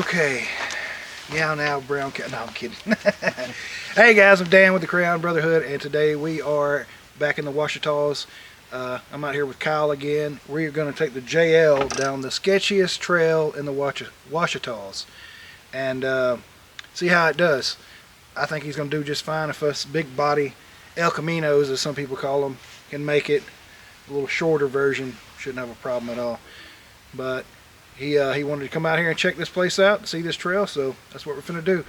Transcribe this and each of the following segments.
Okay, now brown cat. No, I'm kidding. Hey guys, I'm Dan with the Crayon Brotherhood, and today we are back in the Ouachitas. I'm out here with Kyle again. We're going to take the JL down the sketchiest trail in the Ouachitas and see how it does. I think he's going to do just fine if us big body El Caminos, as some people call them, can make it. A little shorter version shouldn't have a problem at all. But he wanted to come out here and check this place out and see this trail, so that's what we're finna do.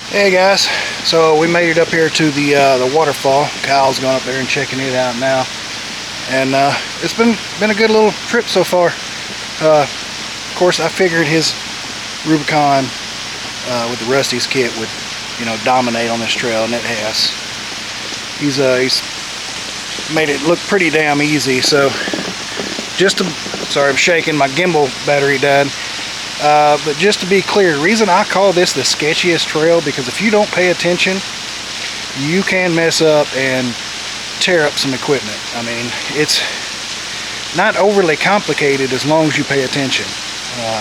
Hey guys, so we made it up here to the waterfall. Kyle's going up there and checking it out now, and it's been a good little trip so far. Of course, I figured his Rubicon with the Rusty's kit would, you know, dominate on this trail, and it has. He's made it look pretty damn easy. So sorry, I'm shaking. My gimbal battery died. But just to be clear, the reason I call this the sketchiest trail, because if you don't pay attention, you can mess up and tear up some equipment. I mean, it's not overly complicated as long as you pay attention.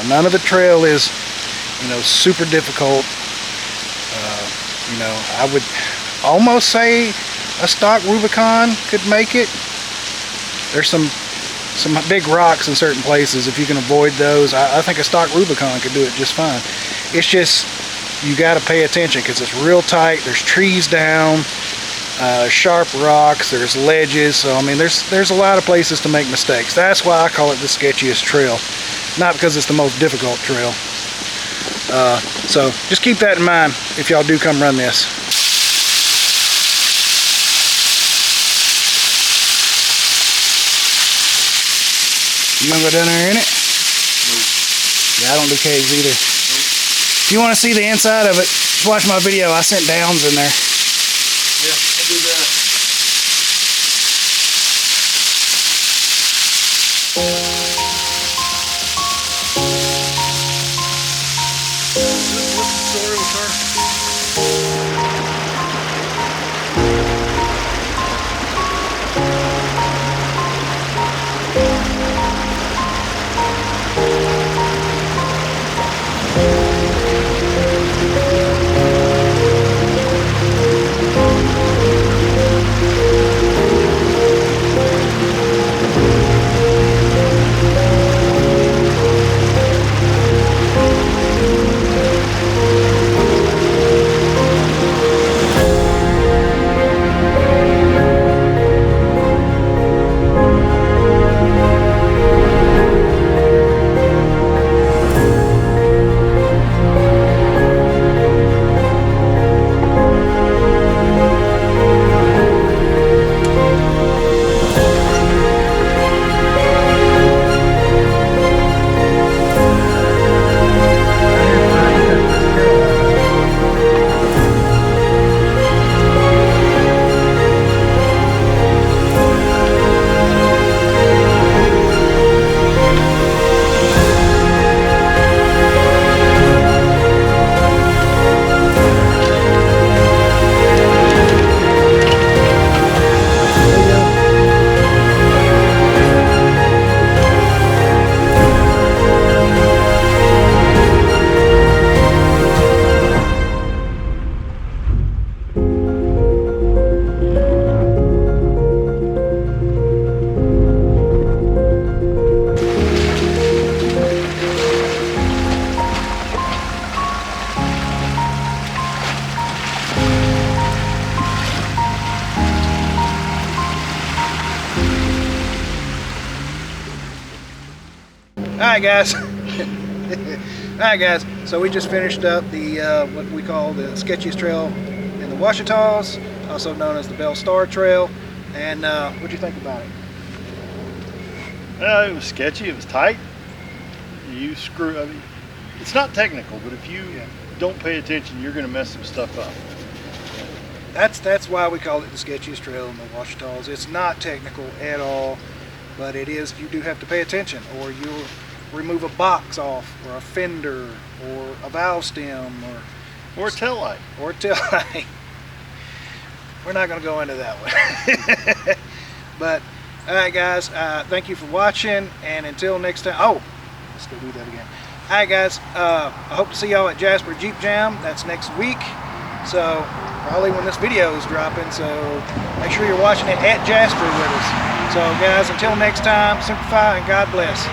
None of the trail is, you know, super difficult. You know, I would almost say a stock Rubicon could make it. There's some big rocks in certain places. If you can avoid those, I think a stock Rubicon could do it just fine. It's just, you got to pay attention because it's real tight. There's trees down, sharp rocks, there's ledges. So I mean, there's a lot of places to make mistakes. That's why I call it the sketchiest trail, not because it's the most difficult trail. So just keep that in mind if y'all do come run this. You gonna go down there in it? Nope. Yeah, I don't do caves either. Nope. If you want to see the inside of it, just watch my video. I sent downs in there. Yeah, I'll do that. What's the story with her? Alright guys, alright guys, so we just finished up the what we call the sketchiest trail in the Ouachitas, also known as the Bell Star Trail. And what'd you think about it? It was sketchy, it was tight. I mean, it's not technical, but if you don't pay attention, you're going to mess some stuff up. That's why we call it the sketchiest trail in the Ouachitas. It's not technical at all, but it is. You do have to pay attention, or you'll remove a box off, or a fender, or a valve stem, or a tail light. Or a tail light. We're not going to go into that one. But alright guys, thank you for watching, and until next time. Oh, let's go do that again. Alright guys, I hope to see y'all at Jasper Jeep Jam. That's next week, so probably when this video is dropping, so make sure you're watching it at Jasper with us. So guys, until next time, simplify and God bless.